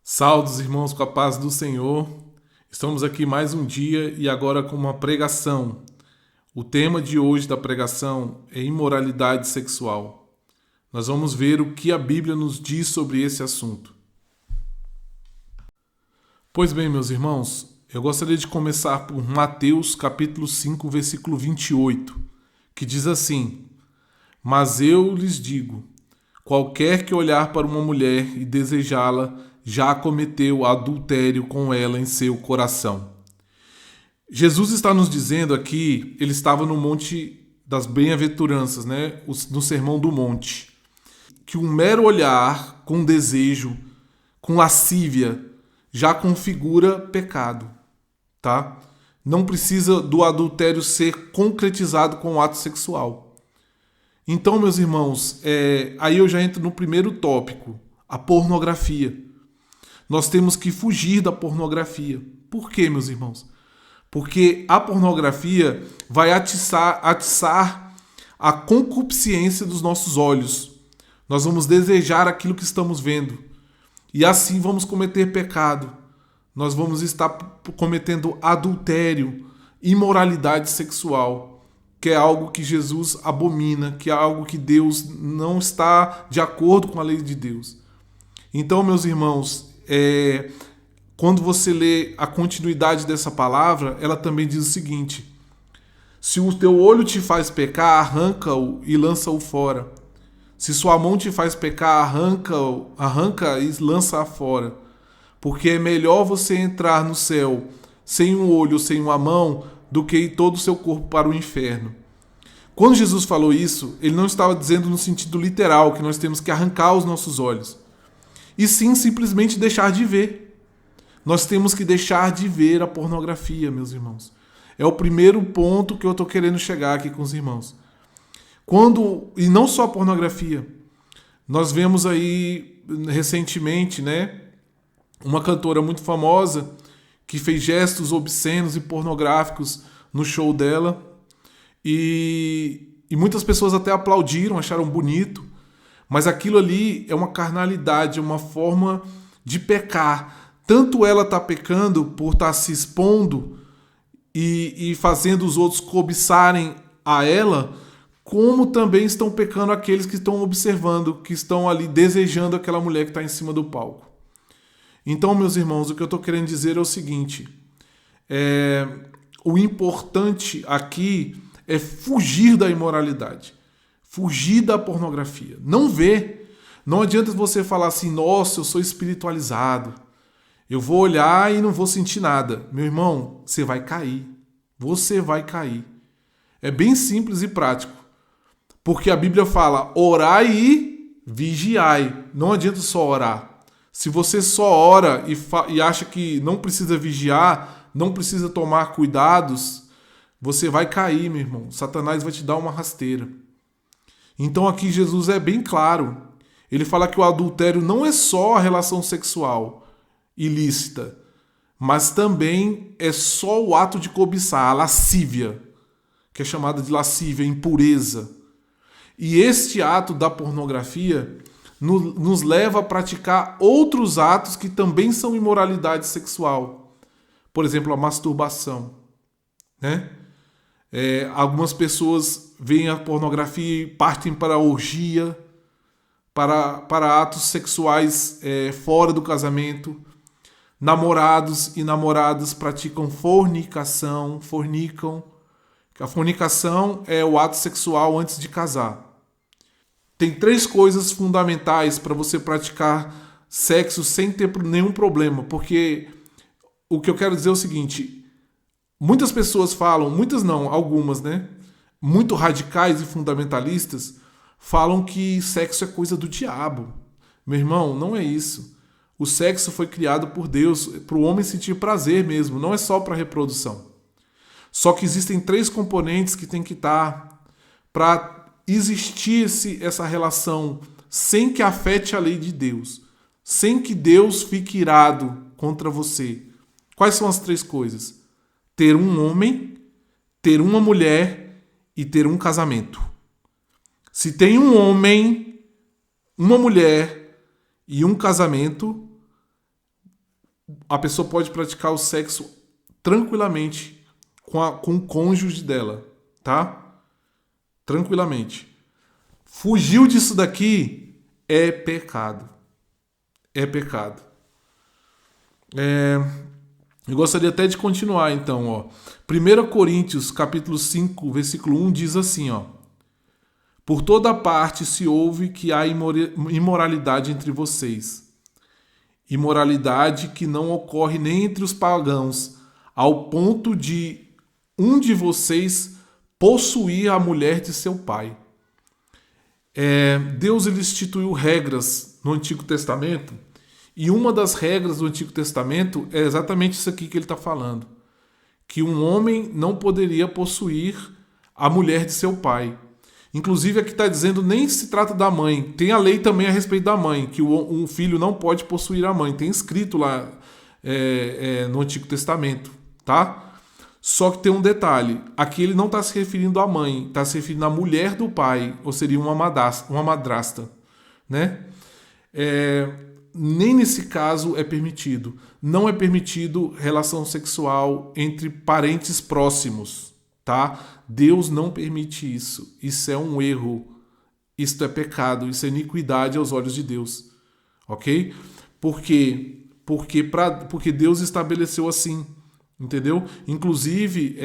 Saudos, irmãos, com a paz do Senhor. Estamos aqui mais um dia e agora com uma pregação. O tema de hoje da pregação é imoralidade sexual. Nós vamos ver o que a Bíblia nos diz sobre esse assunto. Pois bem, meus irmãos, eu gostaria de começar por Mateus capítulo 5, versículo 28, que diz assim: Mas eu lhes digo, qualquer que olhar para uma mulher e desejá-la, já cometeu adultério com ela em seu coração. Jesus está nos dizendo aqui, ele estava no Monte das Bem-aventuranças, né? No Sermão do Monte, que um mero olhar com desejo, com lascívia, já configura pecado, tá? Não precisa do adultério ser concretizado com o ato sexual. Então, meus irmãos, aí eu já entro no primeiro tópico, a pornografia. Nós temos que fugir da pornografia. Por quê, meus irmãos? Porque a pornografia vai atiçar a concupiscência dos nossos olhos. Nós vamos desejar aquilo que estamos vendo. E assim vamos cometer pecado. Nós vamos estar cometendo adultério, imoralidade sexual, que é algo que Jesus abomina, que é algo que Deus não está de acordo com a lei de Deus. Então, meus irmãos, quando você lê a continuidade dessa palavra, ela também diz o seguinte: se o teu olho te faz pecar, arranca-o e lança-o fora. Se sua mão te faz pecar, arranca e lança-a fora. Porque é melhor você entrar no céu sem um olho, sem uma mão, do que ir todo o seu corpo para o inferno. Quando Jesus falou isso, ele não estava dizendo no sentido literal que nós temos que arrancar os nossos olhos, e sim simplesmente deixar de ver. Nós temos que deixar de ver a pornografia, meus irmãos. É o primeiro ponto que eu estou querendo chegar aqui com os irmãos. E não só a pornografia. Nós vemos aí recentemente, né, uma cantora muito famosa que fez gestos obscenos e pornográficos no show dela. E muitas pessoas até aplaudiram, acharam bonito. Mas aquilo ali é uma carnalidade, é uma forma de pecar. Tanto ela está pecando por estar se expondo e fazendo os outros cobiçarem a ela, como também estão pecando aqueles que estão observando, que estão ali desejando aquela mulher que está em cima do palco. Então, meus irmãos, o que eu estou querendo dizer é o seguinte: o importante aqui é fugir da imoralidade. Fugir da pornografia. Não ver. Não adianta você falar assim: nossa, eu sou espiritualizado. Eu vou olhar e não vou sentir nada. Meu irmão, você vai cair. Você vai cair. É bem simples e prático. Porque a Bíblia fala: orai e vigiai. Não adianta só orar. Se você só ora e acha que não precisa vigiar, não precisa tomar cuidados, você vai cair, meu irmão. Satanás vai te dar uma rasteira. Então aqui Jesus é bem claro. Ele fala que o adultério não é só a relação sexual ilícita, mas também é só o ato de cobiçar, a lascívia, que é chamada de lascívia, impureza. E este ato da pornografia nos leva a praticar outros atos que também são imoralidade sexual. Por exemplo, a masturbação, né? Algumas pessoas veem a pornografia e partem para a orgia, para atos sexuais fora do casamento. Namorados e namoradas praticam fornicação, fornicam. A fornicação é o ato sexual antes de casar. Tem 3 coisas fundamentais para você praticar sexo sem ter nenhum problema, porque o que eu quero dizer é o seguinte: muitas pessoas falam, muitas não, algumas, né? Muito radicais e fundamentalistas falam que sexo é coisa do diabo. Meu irmão, não é isso. O sexo foi criado por Deus para o homem sentir prazer mesmo, não é só para reprodução. Só que existem 3 componentes que tem que estar para existir essa relação sem que afete a lei de Deus, sem que Deus fique irado contra você. Quais são as 3 coisas? Ter um homem, ter uma mulher e ter um casamento. Se tem um homem, uma mulher e um casamento, a pessoa pode praticar o sexo tranquilamente com o cônjuge dela, tá? Tranquilamente. Fugiu disso daqui é pecado. É pecado. Eu gostaria até de continuar então, ó. 1 Coríntios, capítulo 5, versículo 1 diz assim, ó: Por toda parte se ouve que há imoralidade entre vocês. Imoralidade que não ocorre nem entre os pagãos, ao ponto de um de vocês possuir a mulher de seu pai. Deus ele instituiu regras no Antigo Testamento, e uma das regras do Antigo Testamento é exatamente isso aqui que ele está falando, que um homem não poderia possuir a mulher de seu pai. Inclusive aqui está dizendo, nem se trata da mãe, tem a lei também a respeito da mãe, que um filho não pode possuir a mãe, tem escrito lá no Antigo Testamento, tá? Só que tem um detalhe, aqui ele não está se referindo à mãe, está se referindo à mulher do pai, ou seria uma madrasta, né? Nem nesse caso é permitido. Não é permitido relação sexual entre parentes próximos, tá? Deus não permite isso. Isso é um erro. Isso é pecado. Isso é iniquidade aos olhos de Deus, ok? Por quê? Porque Deus estabeleceu assim, entendeu? Inclusive,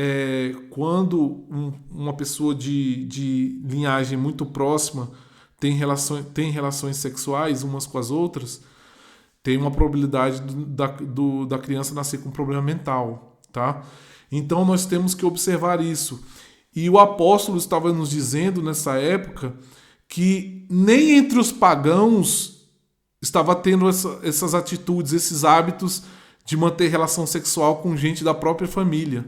quando uma pessoa de linhagem muito próxima tem relações sexuais umas com as outras, tem uma probabilidade da criança nascer com um problema mental, tá? Então nós temos que observar isso. E o apóstolo estava nos dizendo nessa época que nem entre os pagãos estava tendo essas atitudes, esses hábitos de manter relação sexual com gente da própria família.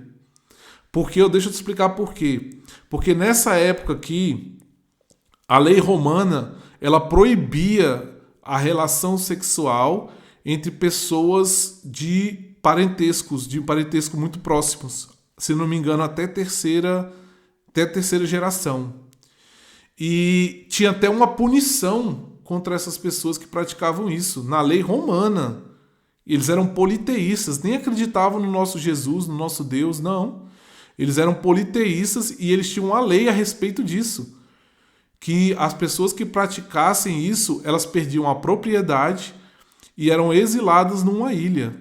Deixa eu te explicar por quê. Porque nessa época aqui, a lei romana, ela proibia a relação sexual entre pessoas de parentesco muito próximos. Se não me engano, até terceira geração. E tinha até uma punição contra essas pessoas que praticavam isso. Na lei romana, eles eram politeístas, nem acreditavam no nosso Jesus, no nosso Deus, não. Eles eram politeístas e eles tinham uma lei a respeito disso. Que as pessoas que praticassem isso, elas perdiam a propriedade e eram exiladas numa ilha.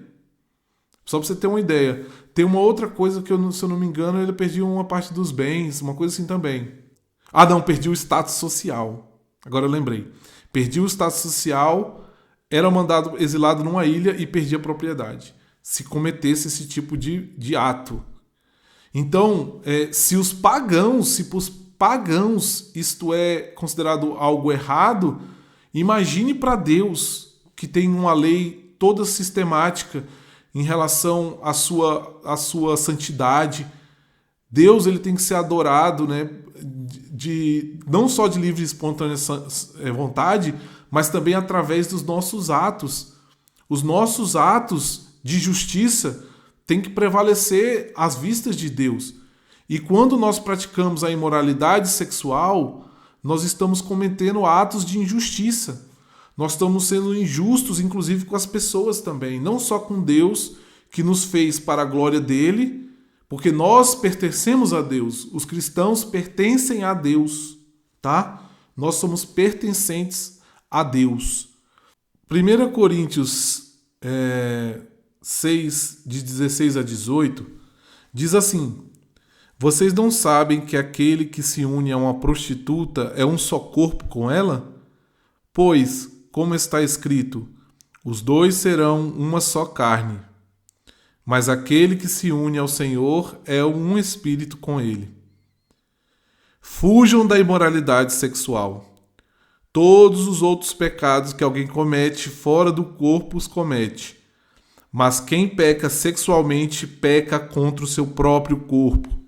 Só para você ter uma ideia. Tem uma outra coisa que, se eu não me engano, ele perdia uma parte dos bens, uma coisa assim também. Ah, não, perdi o status social. Agora eu lembrei. Perdi o status social, era mandado exilado numa ilha e perdia a propriedade. Se cometesse esse tipo de ato. Então, se os pagãos isto é considerado algo errado, imagine para Deus, que tem uma lei toda sistemática em relação à sua santidade. Deus ele tem que ser adorado, né, não só de livre e espontânea vontade, mas também através dos nossos atos. Os nossos atos de justiça têm que prevalecer às vistas de Deus. E quando nós praticamos a imoralidade sexual, nós estamos cometendo atos de injustiça. Nós estamos sendo injustos, inclusive, com as pessoas também. Não só com Deus, que nos fez para a glória dele, porque nós pertencemos a Deus. Os cristãos pertencem a Deus, tá? Nós somos pertencentes a Deus. 1 Coríntios 6, de 16 a 18, diz assim: Vocês não sabem que aquele que se une a uma prostituta é um só corpo com ela? Pois, como está escrito, os dois serão uma só carne. Mas aquele que se une ao Senhor é um espírito com ele. Fujam da imoralidade sexual. Todos os outros pecados que alguém comete fora do corpo os comete. Mas quem peca sexualmente peca contra o seu próprio corpo.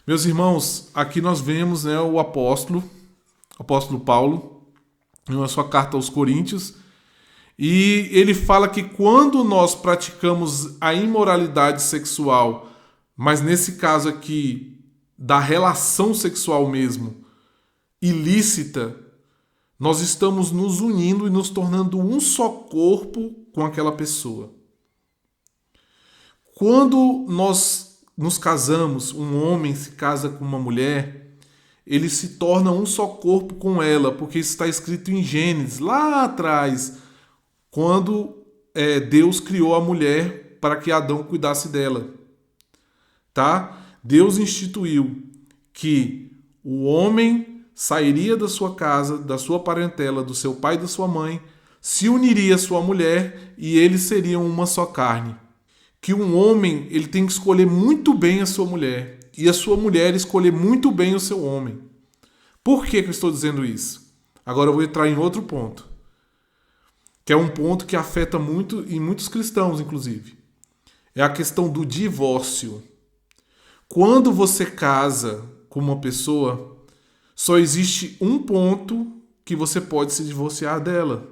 Meus irmãos, aqui nós vemos, né, o apóstolo Paulo, em sua carta aos Coríntios, e ele fala que quando nós praticamos a imoralidade sexual, mas nesse caso aqui, da relação sexual mesmo, ilícita, nós estamos nos unindo e nos tornando um só corpo com aquela pessoa. Quando nós nos casamos, um homem se casa com uma mulher, ele se torna um só corpo com ela, porque isso está escrito em Gênesis, lá atrás, quando Deus criou a mulher para que Adão cuidasse dela. Tá? Deus instituiu que o homem sairia da sua casa, da sua parentela, do seu pai e da sua mãe, se uniria à sua mulher e eles seriam uma só carne. Que um homem ele tem que escolher muito bem a sua mulher e a sua mulher escolher muito bem o seu homem. Por que eu estou dizendo isso? Agora eu vou entrar em outro ponto, que é um ponto que afeta muito e muitos cristãos, inclusive. É a questão do divórcio. Quando você casa com uma pessoa, só existe um ponto que você pode se divorciar dela,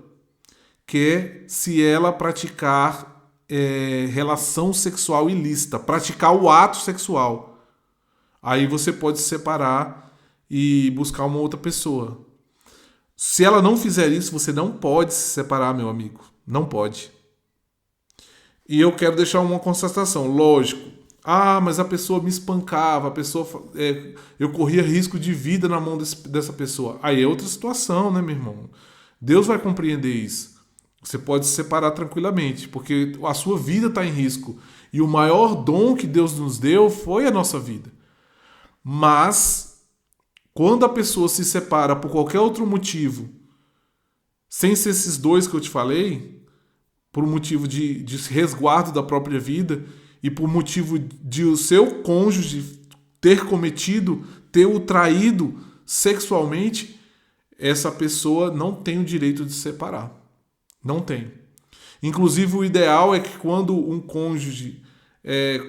que é se ela praticar relação sexual ilícita, praticar o ato sexual. Aí você pode se separar e buscar uma outra pessoa. Se ela não fizer isso, você não pode se separar, meu amigo. Não pode. E eu quero deixar uma constatação. Lógico. Mas a pessoa me espancava, a pessoa, eu corria risco de vida na mão dessa pessoa. Aí é outra situação, né, meu irmão? Deus vai compreender isso. Você pode se separar tranquilamente, porque a sua vida está em risco. E o maior dom que Deus nos deu foi a nossa vida. Mas, quando a pessoa se separa por qualquer outro motivo, sem ser esses dois que eu te falei, por um motivo de resguardo da própria vida e por motivo de o seu cônjuge ter o traído sexualmente, essa pessoa não tem o direito de se separar. Não tem. Inclusive, o ideal é que quando um cônjuge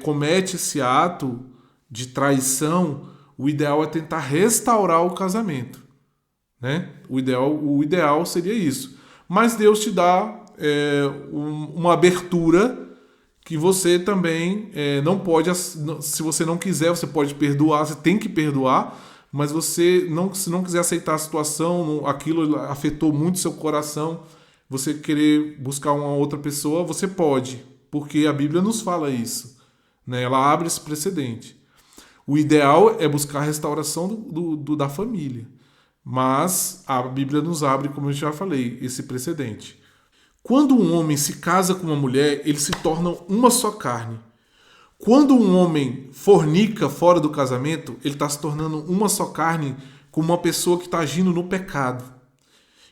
comete esse ato de traição, o ideal é tentar restaurar o casamento. Né? O ideal seria isso. Mas Deus te dá uma abertura que você também não pode, se você não quiser, você pode perdoar, você tem que perdoar, mas se não quiser aceitar a situação, aquilo afetou muito seu coração, você querer buscar uma outra pessoa, você pode, porque a Bíblia nos fala isso, né? Ela abre esse precedente. O ideal é buscar a restauração da família, mas a Bíblia nos abre, como eu já falei, esse precedente. Quando um homem se casa com uma mulher, eles se tornam uma só carne. Quando um homem fornica fora do casamento, ele está se tornando uma só carne com uma pessoa que está agindo no pecado.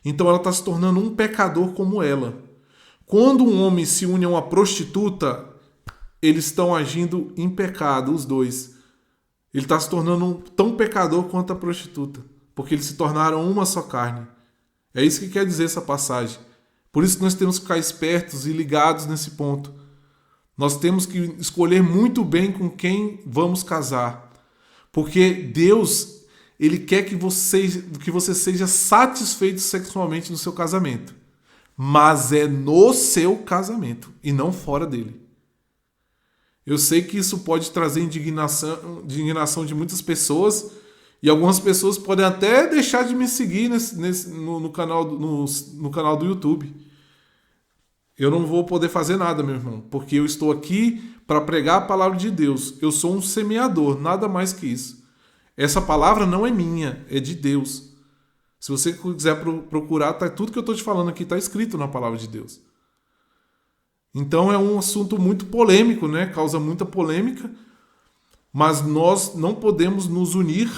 Então ela está se tornando um pecador como ela. Quando um homem se une a uma prostituta, eles estão agindo em pecado, os dois. Ele está se tornando tão pecador quanto a prostituta, porque eles se tornaram uma só carne. É isso que quer dizer essa passagem. Por isso que nós temos que ficar espertos e ligados nesse ponto. Nós temos que escolher muito bem com quem vamos casar. Porque Deus, Ele quer que você seja satisfeito sexualmente no seu casamento. Mas é no seu casamento e não fora dele. Eu sei que isso pode trazer indignação de muitas pessoas, e algumas pessoas podem até deixar de me seguir no canal do YouTube. Eu não vou poder fazer nada, meu irmão, porque eu estou aqui para pregar a palavra de Deus. Eu sou um semeador, nada mais que isso. Essa palavra não é minha, é de Deus. Se você quiser procurar, tudo que eu estou te falando aqui está escrito na palavra de Deus. Então é um assunto muito polêmico, né? Causa muita polêmica, mas nós não podemos nos unir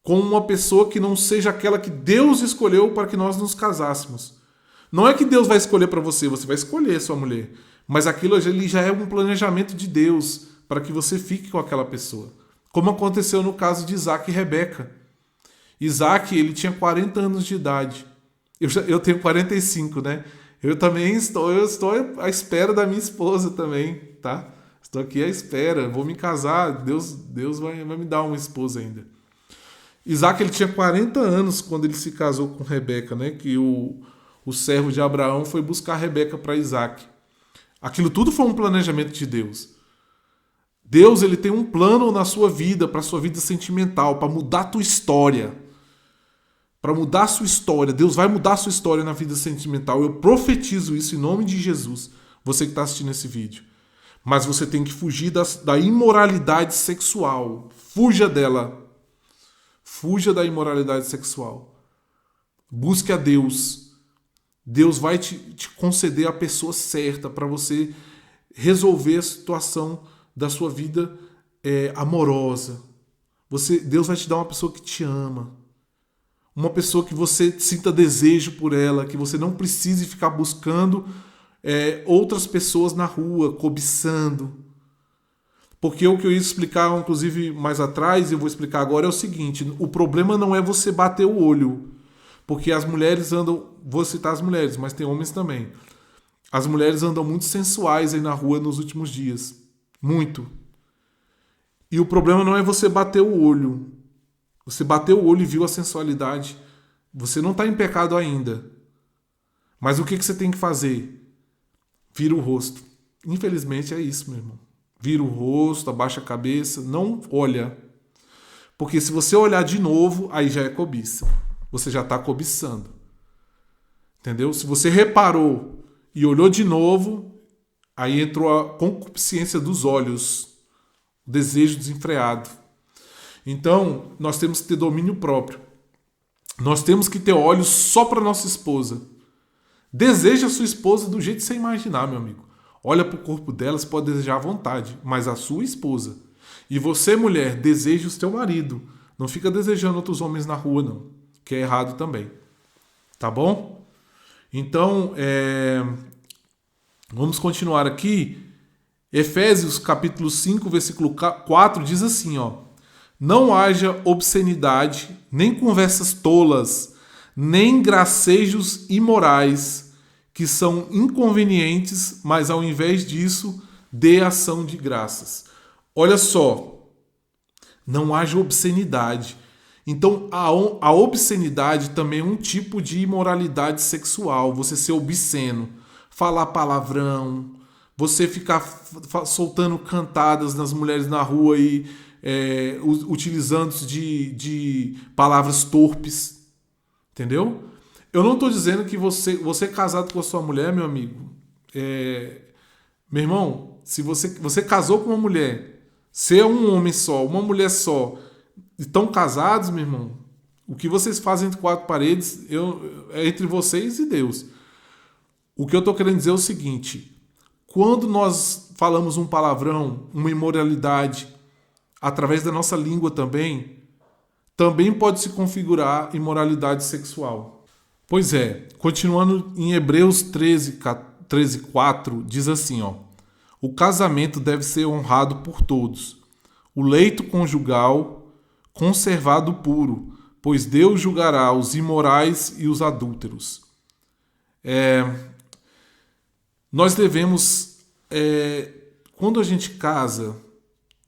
com uma pessoa que não seja aquela que Deus escolheu para que nós nos casássemos. Não é que Deus vai escolher para você, você vai escolher sua mulher, mas aquilo ali já é um planejamento de Deus para que você fique com aquela pessoa. Como aconteceu no caso de Isaac e Rebeca. Isaac, ele tinha 40 anos de idade. Eu tenho 45, né? Eu estou à espera da minha esposa também, tá? Estou aqui à espera, vou me casar, Deus vai me dar uma esposa ainda. Isaac, ele tinha 40 anos quando ele se casou com Rebeca, né? Que o servo de Abraão foi buscar Rebeca para Isaac. Aquilo tudo foi um planejamento de Deus. Deus, ele tem um plano na sua vida, para a sua vida sentimental, para mudar a tua história. Para mudar a sua história. Deus vai mudar a sua história na vida sentimental. Eu profetizo isso em nome de Jesus. Você que está assistindo esse vídeo. Mas você tem que fugir da imoralidade sexual. Fuja dela. Fuja da imoralidade sexual. Busque a Deus. Deus vai te conceder a pessoa certa para você resolver a situação da sua vida amorosa. Deus vai te dar uma pessoa que te ama. Uma pessoa que você sinta desejo por ela, que você não precise ficar buscando outras pessoas na rua, cobiçando. Porque o que eu ia explicar, inclusive, mais atrás, e eu vou explicar agora, é o seguinte: o problema não é você bater o olho. Porque as mulheres andam... Vou citar as mulheres, mas tem homens também. As mulheres andam muito sensuais aí na rua nos últimos dias. Muito. E o problema não é você bater o olho. Você bateu o olho e viu a sensualidade. Você não está em pecado ainda. Mas o que você tem que fazer? Vira o rosto. Infelizmente é isso, meu irmão. Vira o rosto, abaixa a cabeça, não olha. Porque se você olhar de novo, aí já é cobiça. Você já está cobiçando. Entendeu? Se você reparou e olhou de novo, aí entrou a concupiscência dos olhos. O desejo desenfreado. Então, nós temos que ter domínio próprio. Nós temos que ter olhos só para nossa esposa. Deseja a sua esposa do jeito que você imaginar, meu amigo. Olha para o corpo dela, você pode desejar à vontade, mas a sua esposa. E você, mulher, deseja o seu marido. Não fica desejando outros homens na rua, não. Que é errado também. Tá bom? Então, vamos continuar aqui. Efésios capítulo 5, versículo 4 diz assim, ó: não haja obscenidade, nem conversas tolas, nem gracejos imorais, que são inconvenientes, mas ao invés disso, dê ação de graças. Olha só, não haja obscenidade. Então, a obscenidade também é um tipo de imoralidade sexual. Você ser obsceno, falar palavrão, você ficar soltando cantadas nas mulheres na rua e utilizando-se de palavras torpes. Entendeu? Eu não estou dizendo que você casado com a sua mulher, meu amigo. Meu irmão, se você casou com uma mulher, se é um homem só, uma mulher só, estão casados, meu irmão, o que vocês fazem entre quatro paredes é entre vocês e Deus. O que eu estou querendo dizer é o seguinte: quando nós falamos um palavrão, uma imoralidade, através da nossa língua também pode se configurar imoralidade sexual. Pois é, continuando em Hebreus 13:4, diz assim, ó: o casamento deve ser honrado por todos, o leito conjugal conservado puro, pois Deus julgará os imorais e os adúlteros. Nós devemos, quando a gente casa,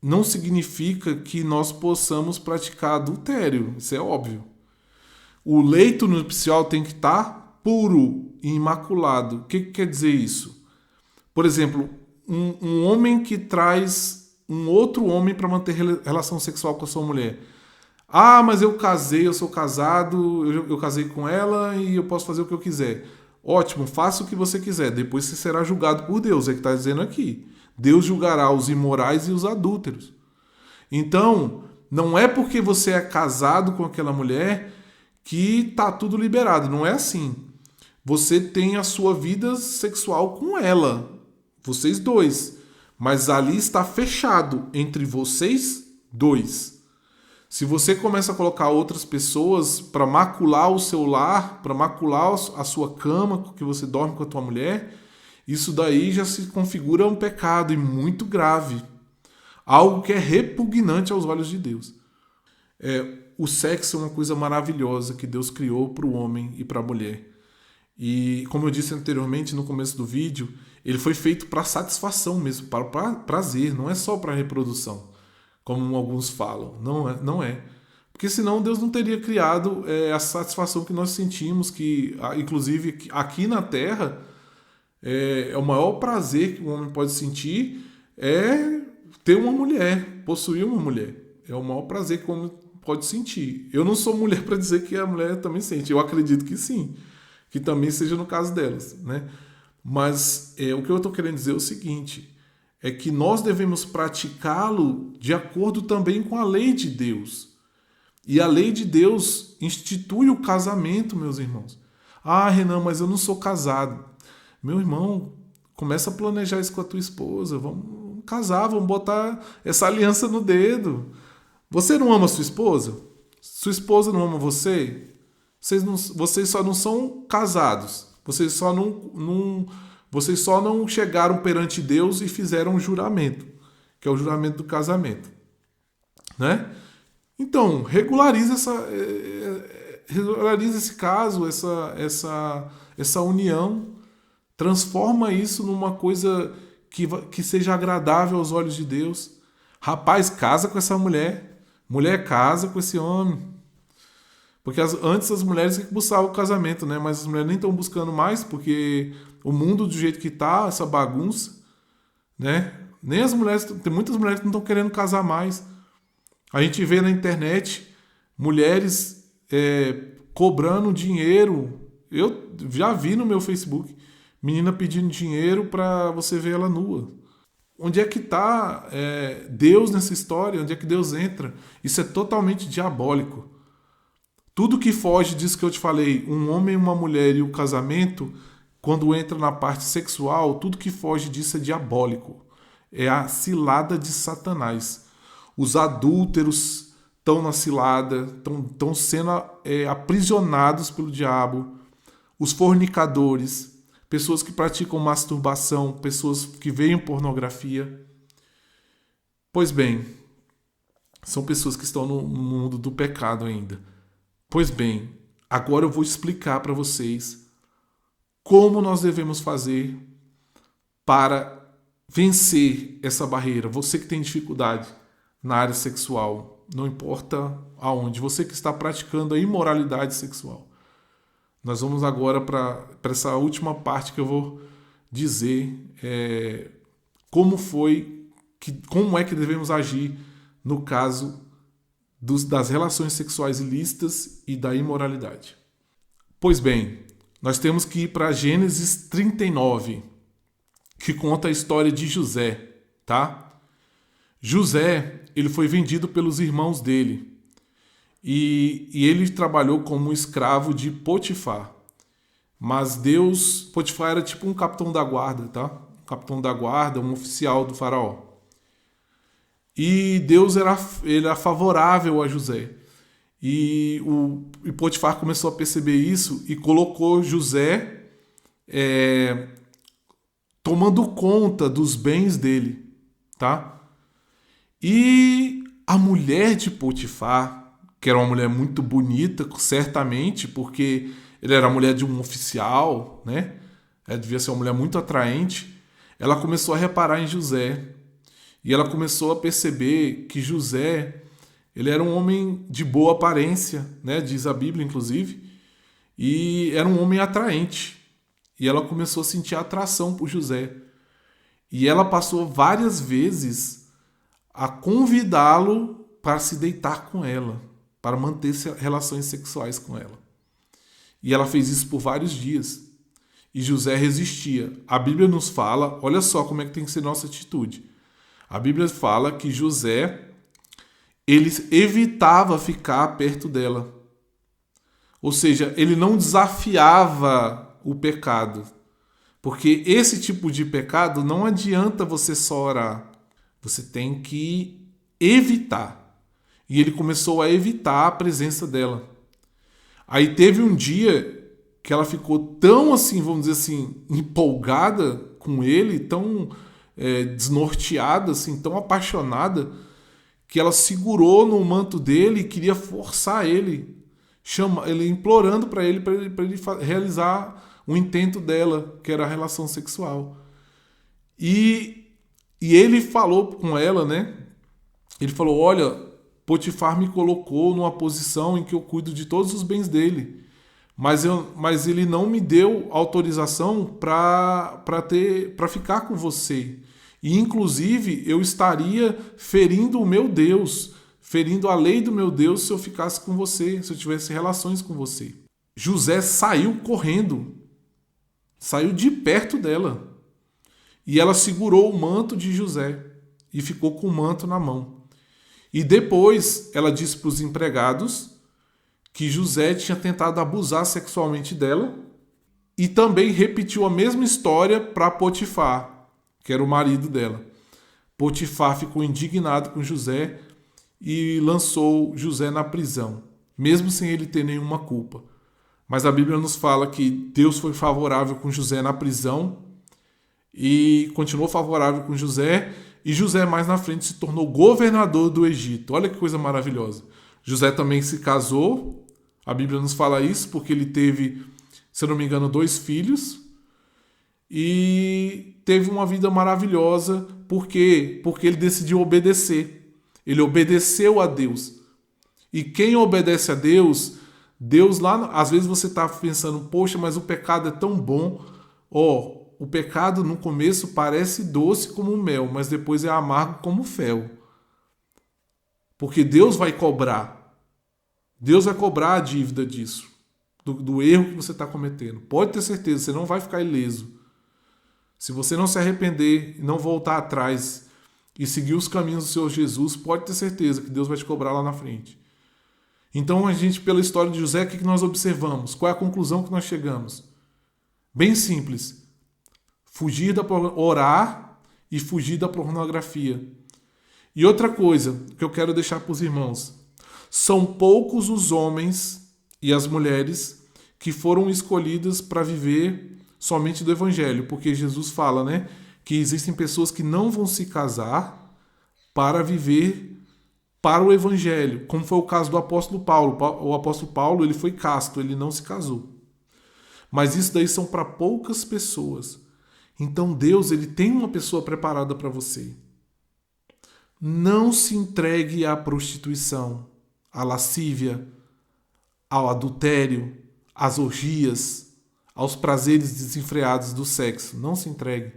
não significa que nós possamos praticar adultério, isso é óbvio. O leito nupcial tem que estar puro e imaculado. O que quer dizer isso? Por exemplo, um homem que traz um outro homem para manter relação sexual com a sua mulher. Ah, mas eu casei, eu sou casado, eu casei com ela e eu posso fazer o que eu quiser. Ótimo, faça o que você quiser, depois você será julgado por Deus, é o que está dizendo aqui. Deus julgará os imorais e os adúlteros. Então, não é porque você é casado com aquela mulher que está tudo liberado, não é assim. Você tem a sua vida sexual com ela, vocês dois, mas ali está fechado entre vocês dois. Se você começa a colocar outras pessoas para macular o seu lar, para macular a sua cama, que você dorme com a tua mulher, isso daí já se configura um pecado e muito grave. Algo que é repugnante aos olhos de Deus. O sexo é uma coisa maravilhosa que Deus criou para o homem e para a mulher. E como eu disse anteriormente no começo do vídeo, ele foi feito para satisfação mesmo, para prazer, não é só para reprodução, como alguns falam. Não é. Porque senão Deus não teria criado a satisfação que nós sentimos, que inclusive aqui na Terra o maior prazer que um homem pode sentir é ter uma mulher, possuir uma mulher. É o maior prazer que o homem pode sentir. Eu não sou mulher para dizer que a mulher também sente. Eu acredito que sim, que também seja no caso delas, né? Mas o que eu estou querendo dizer é o seguinte: é que nós devemos praticá-lo de acordo também com a lei de Deus. E a lei de Deus institui o casamento, meus irmãos. Ah, Renan, mas eu não sou casado. Meu irmão, começa a planejar isso com a tua esposa. Vamos casar, vamos botar essa aliança no dedo. Você não ama sua esposa? Sua esposa não ama você? Vocês só não são casados. Vocês só não chegaram perante Deus e fizeram um juramento, que é o juramento do casamento, né? Então, regulariza esse caso, essa união, transforma isso numa coisa que seja agradável aos olhos de Deus. Rapaz, casa com essa mulher, mulher casa com esse homem. Porque antes as mulheres que buscavam o casamento, né? Mas as mulheres nem estão buscando mais, porque o mundo do jeito que tá, essa bagunça, né? Nem as mulheres, tem muitas mulheres que não estão querendo casar mais. A gente vê na internet mulheres cobrando dinheiro. Eu já vi no meu Facebook menina pedindo dinheiro para você ver ela nua. Onde é que está Deus nessa história? Onde é que Deus entra? Isso é totalmente diabólico. Tudo que foge disso que eu te falei, um homem e uma mulher e o casamento, quando entra na parte sexual, tudo que foge disso é diabólico. É a cilada de Satanás. Os adúlteros estão na cilada, estão sendo aprisionados pelo diabo. Os fornicadores, pessoas que praticam masturbação, pessoas que veem pornografia. Pois bem, são pessoas que estão no mundo do pecado ainda. Pois bem, agora eu vou explicar para vocês como nós devemos fazer para vencer essa barreira. Você que tem dificuldade na área sexual, não importa aonde, você que está praticando a imoralidade sexual. Nós vamos agora para essa última parte que eu vou dizer como é que devemos agir no caso das relações sexuais ilícitas e da imoralidade. Pois bem, nós temos que ir para Gênesis 39, que conta a história de José, tá? José, ele foi vendido pelos irmãos dele e ele trabalhou como escravo de Potifar. Mas Potifar era tipo um capitão da guarda, tá? Um capitão da guarda, um oficial do faraó. E Deus era favorável a José. E Potifar começou a perceber isso e colocou José tomando conta dos bens dele, tá? E a mulher de Potifar, que era uma mulher muito bonita, certamente, porque ele era a mulher de um oficial, né? Ela devia ser uma mulher muito atraente. Ela começou a reparar em José. E ela começou a perceber que José, ele era um homem de boa aparência, né? Diz a Bíblia, inclusive. E era um homem atraente. E ela começou a sentir atração por José. E ela passou várias vezes a convidá-lo para se deitar com ela, para manter relações sexuais com ela. E ela fez isso por vários dias. E José resistia. A Bíblia nos fala, olha só como é que tem que ser nossa atitude. A Bíblia fala que José, ele evitava ficar perto dela. Ou seja, ele não desafiava o pecado. Porque esse tipo de pecado não adianta você só orar. Você tem que evitar. E ele começou a evitar a presença dela. Aí teve um dia que ela ficou tão assim, vamos dizer assim, empolgada com ele, tão desnorteada, assim, tão apaixonada, que ela segurou no manto dele e queria forçar ele, ele implorando para ele realizar o intento dela, que era a relação sexual. E ele falou com ela, né? Ele falou: olha, Potifar me colocou numa posição em que eu cuido de todos os bens dele, mas ele não me deu autorização para ficar com você. E, inclusive, eu estaria ferindo o meu Deus, ferindo a lei do meu Deus se eu ficasse com você, se eu tivesse relações com você. José saiu correndo, saiu de perto dela. e ela segurou o manto de José e ficou com o manto na mão. E depois ela disse para os empregados que José tinha tentado abusar sexualmente dela e também repetiu a mesma história para Potifar, que era o marido dela. Potifar ficou indignado com José e lançou José na prisão, mesmo sem ele ter nenhuma culpa. Mas a Bíblia nos fala que Deus foi favorável com José na prisão e continuou favorável com José, e José mais na frente se tornou governador do Egito. Olha que coisa maravilhosa. José também se casou, a Bíblia nos fala isso, porque ele teve, se eu não me engano, 2 filhos, e teve uma vida maravilhosa. Por quê? Porque ele decidiu obedecer. Ele obedeceu a Deus. E quem obedece a Deus, Deus lá, às vezes você está pensando, poxa, mas o pecado é tão bom. O pecado no começo parece doce como mel, mas depois é amargo como fel. Porque Deus vai cobrar. Deus vai cobrar a dívida disso, do erro que você está cometendo. Pode ter certeza, você não vai ficar ileso. Se você não se arrepender e não voltar atrás e seguir os caminhos do Senhor Jesus, pode ter certeza que Deus vai te cobrar lá na frente. Então, a gente, pela história de José, o que nós observamos? Qual é a conclusão que nós chegamos? Bem simples. Orar e fugir da pornografia. E outra coisa que eu quero deixar para os irmãos. São poucos os homens e as mulheres que foram escolhidas para viver somente do Evangelho. Porque Jesus fala, né, que existem pessoas que não vão se casar para viver para o Evangelho, como foi o caso do apóstolo Paulo. O apóstolo Paulo, ele foi casto, ele não se casou. Mas isso daí são para poucas pessoas. Então Deus, ele tem uma pessoa preparada para você. Não se entregue à prostituição, à lascívia, ao adultério, às orgias, aos prazeres desenfreados do sexo. Não se entregue.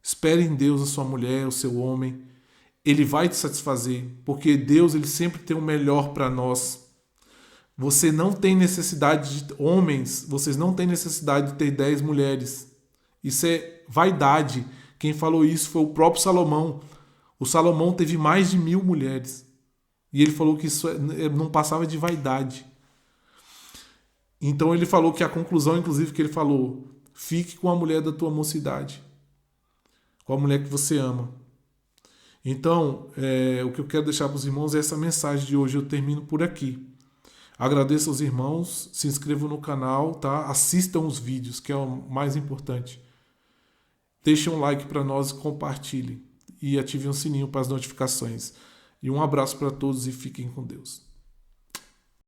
Espere em Deus a sua mulher, o seu homem. Ele vai te satisfazer, porque Deus, ele sempre tem o melhor para nós. Você não tem necessidade de homens, vocês não têm necessidade de ter 10 mulheres. Isso é vaidade. Quem falou isso foi o próprio Salomão. O Salomão teve mais de 1000 mulheres. E ele falou que isso não passava de vaidade. Então ele falou que a conclusão, inclusive, que ele falou: fique com a mulher da tua mocidade, com a mulher que você ama. Então, o que eu quero deixar para os irmãos é essa mensagem de hoje. Eu termino por aqui. Agradeço aos irmãos, se inscrevam no canal, tá? Assistam os vídeos, que é o mais importante. Deixem um like para nós, compartilhem e ativem o sininho para as notificações. E um abraço para todos e fiquem com Deus.